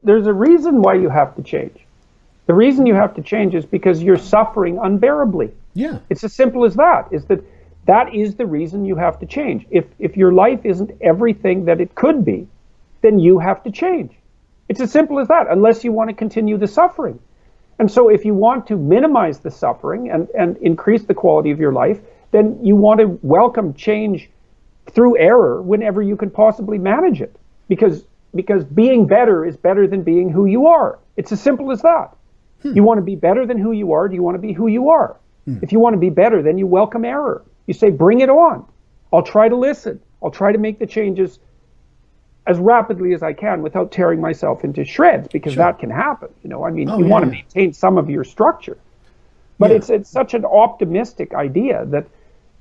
there's a reason why you have to change. The reason you have to change is because you're suffering unbearably. Yeah. It's as simple as that, is that is the reason you have to change. If your life isn't everything that it could be, then you have to change. It's as simple as that, unless you want to continue the suffering. And so if you want to minimize the suffering and increase the quality of your life, then you want to welcome change through error whenever you can possibly manage it. Because being better is better than being who you are. It's as simple as that. You want to be better than who you are? Do you want to be who you are? If you want to be better, then you welcome error. You say, bring it on. I'll try to listen. I'll try to make the changes as rapidly as I can without tearing myself into shreds, because that can happen. You want to maintain some of your structure. But it's such an optimistic idea that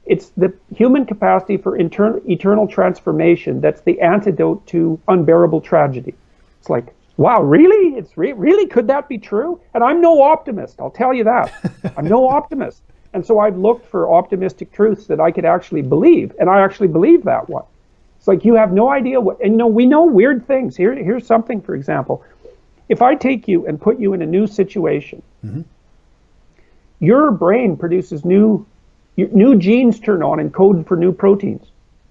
it's the human capacity for eternal transformation that's the antidote to unbearable tragedy. It's like, wow, really? Really? Could that be true? And I'm no optimist, I'll tell you that. I'm no optimist. And so I've looked for optimistic truths that I could actually believe, and I actually believe that one. It's like, you have no idea what, and we know weird things. Here's something, for example. If I take you and put you in a new situation, your brain produces new genes turn on and code for new proteins.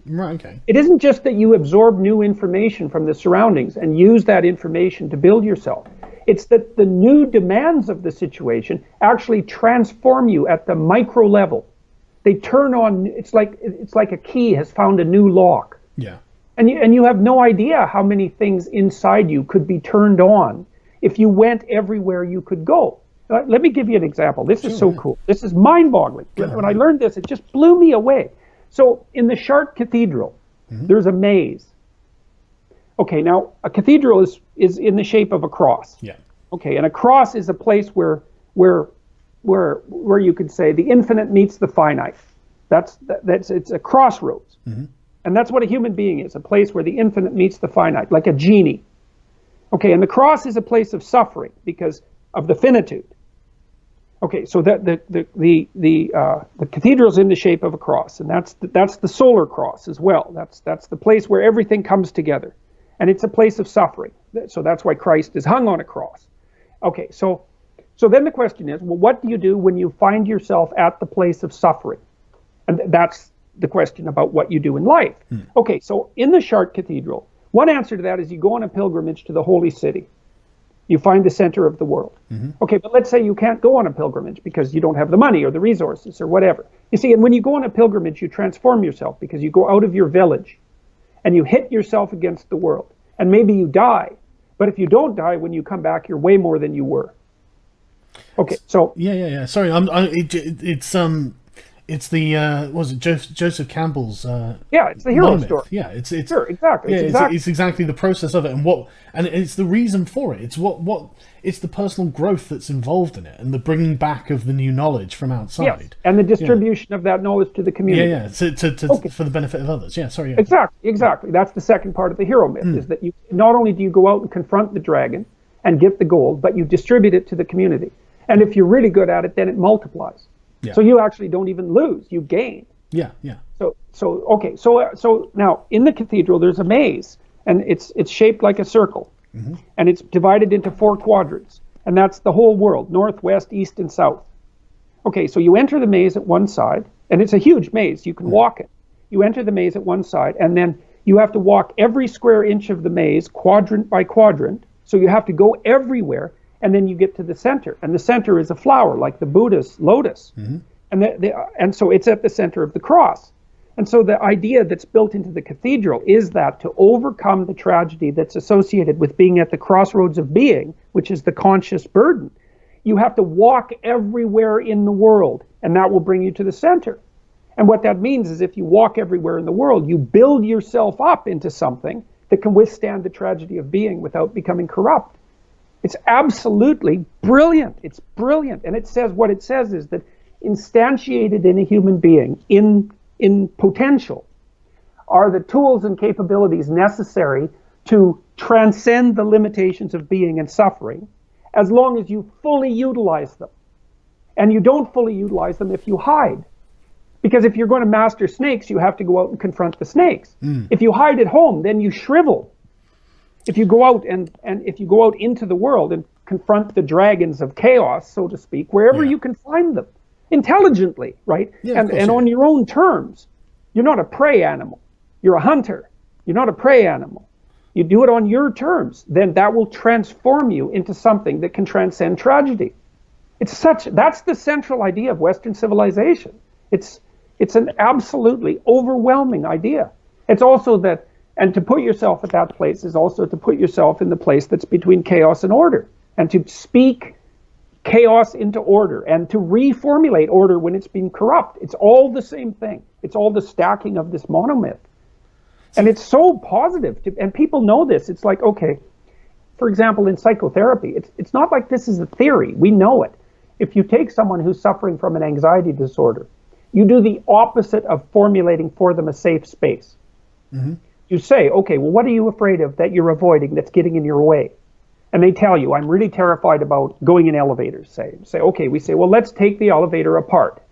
Right, okay. It isn't just that you absorb new information from the surroundings and use that information to build yourself. It's that the new demands of the situation actually transform you at the micro level. They turn on, it's like a key has found a new lock. Yeah. And you have no idea how many things inside you could be turned on if you went everywhere you could go. Let me give you an example. This is so cool. This is mind-boggling. When I learned this, it just blew me away. So in the Chartres Cathedral, there's a maze. Okay, now a cathedral is in the shape of a cross. Yeah. Okay, and a cross is a place where you could say the infinite meets the finite. It's a crossroads. And that's what a human being is, a place where the infinite meets the finite, like a genie. Okay, and the cross is a place of suffering because of the finitude. Okay, so the cathedral's in the shape of a cross, and that's the solar cross as well. That's the place where everything comes together, and it's a place of suffering. So that's why Christ is hung on a cross. Okay, so then the question is, well, what do you do when you find yourself at the place of suffering? And that's the question about what you do in life. Okay, so in the Chartres Cathedral, one answer to that is you go on a pilgrimage to the holy city. You find the center of the world. Okay, but let's say you can't go on a pilgrimage because you don't have the money or the resources or whatever. You see, and when you go on a pilgrimage, you transform yourself because you go out of your village and you hit yourself against the world. And maybe you die, but if you don't die, when you come back, you're way more than you were. Okay, so... Yeah. Sorry, it's the was it Joseph Campbell's it's the hero story. Yeah, it's sure, exactly. Yeah, it's exactly the process of it, and it's the reason for it. It's what it's the personal growth that's involved in it, and the bringing back of the new knowledge from outside. Yes, and the distribution of that knowledge to the community. Yeah. For the benefit of others. Yeah, sorry. Yeah. Exactly. That's the second part of the hero myth, is that you not only do you go out and confront the dragon and get the gold, but you distribute it to the community. And if you're really good at it, then it multiplies. Yeah. So you actually don't even lose; you gain. Yeah. So now in the cathedral there's a maze, and it's shaped like a circle, and it's divided into 4 quadrants, and that's the whole world: north, west, east, and south. Okay, so you enter the maze at one side, and it's a huge maze. You can walk it. You enter the maze at one side, and then you have to walk every square inch of the maze, quadrant by quadrant. So you have to go everywhere. And then you get to the center, and the center is a flower, like the Buddha's lotus. And so it's at the center of the cross. And so the idea that's built into the cathedral is that to overcome the tragedy that's associated with being at the crossroads of being, which is the conscious burden, you have to walk everywhere in the world, and that will bring you to the center. And what that means is if you walk everywhere in the world, you build yourself up into something that can withstand the tragedy of being without becoming corrupt. It's absolutely brilliant. It's brilliant. And it says, what it says is that instantiated in a human being, in potential, are the tools and capabilities necessary to transcend the limitations of being and suffering, as long as you fully utilize them. And you don't fully utilize them if you hide. Because if you're going to master snakes, you have to go out and confront the snakes. If you hide at home, then you shrivel. If you go out and if you go out into the world and confront the dragons of chaos, so to speak, wherever you can find them, intelligently, right? Yeah, and on your own terms. You're not a prey animal. You're a hunter. You're not a prey animal. You do it on your terms, then that will transform you into something that can transcend tragedy. That's the central idea of Western civilization. It's an absolutely overwhelming idea. It's also that, and to put yourself at that place is also to put yourself in the place that's between chaos and order, and to speak chaos into order, and to reformulate order when it's been corrupt. It's all the same thing. It's all the stacking of this monomyth. And it's so positive, and people know this. It's like, okay, for example, in psychotherapy, it's not like this is a theory. We know it. If you take someone who's suffering from an anxiety disorder, you do the opposite of formulating for them a safe space. Mm-hmm. You say, okay, well, what are you afraid of that you're avoiding that's getting in your way? And they tell you, I'm really terrified about going in elevators, say. Okay, we say, well, let's take the elevator apart.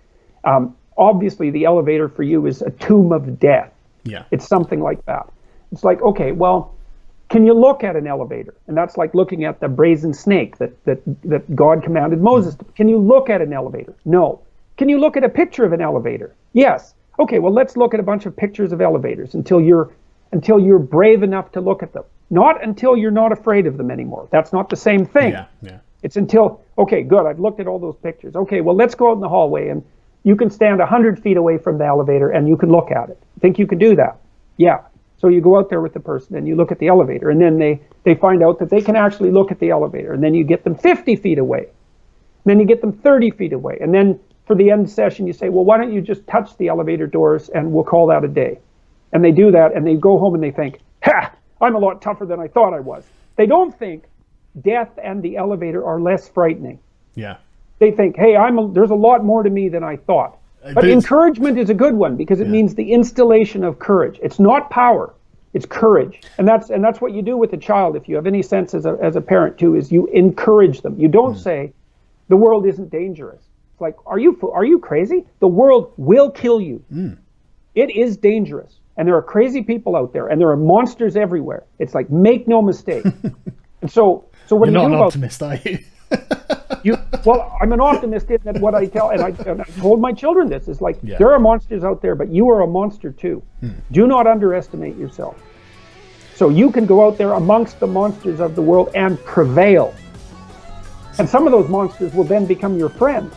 Obviously, the elevator for you is a tomb of death. Yeah. It's something like that. It's like, okay, well, can you look at an elevator? And that's like looking at the brazen snake that God commanded Moses to. Can you look at an elevator? No. Can you look at a picture of an elevator? Yes. Okay, well, let's look at a bunch of pictures of elevators until you're brave enough to look at them. Not until you're not afraid of them anymore. That's not the same thing. Yeah. It's until, okay, good, I've looked at all those pictures. Okay, well, let's go out in the hallway and you can stand 100 feet away from the elevator and you can look at it. Think you can do that? Yeah. So you go out there with the person and you look at the elevator, and then they find out that they can actually look at the elevator, and then you get them 50 feet away. And then you get them 30 feet away. And then for the end session, you say, well, why don't you just touch the elevator doors and we'll call that a day. And they do that and they go home and they think, ha, I'm a lot tougher than I thought I was. They don't think death and the elevator are less frightening. Yeah. They think, hey, there's a lot more to me than I thought. But encouragement is a good one because it means the installation of courage. It's not power, it's courage. And that's what you do with a child, if you have any sense as a parent too, is you encourage them. You don't say, the world isn't dangerous. It's like, are you crazy? The world will kill you. It is dangerous. And there are crazy people out there, and there are monsters everywhere. It's like, make no mistake. And so what do you do about it? You're not an optimist, are you? Well, I'm an optimist in that what I tell, and I told my children this, is like, there are monsters out there, but you are a monster too. Do not underestimate yourself. So you can go out there amongst the monsters of the world and prevail. And some of those monsters will then become your friend.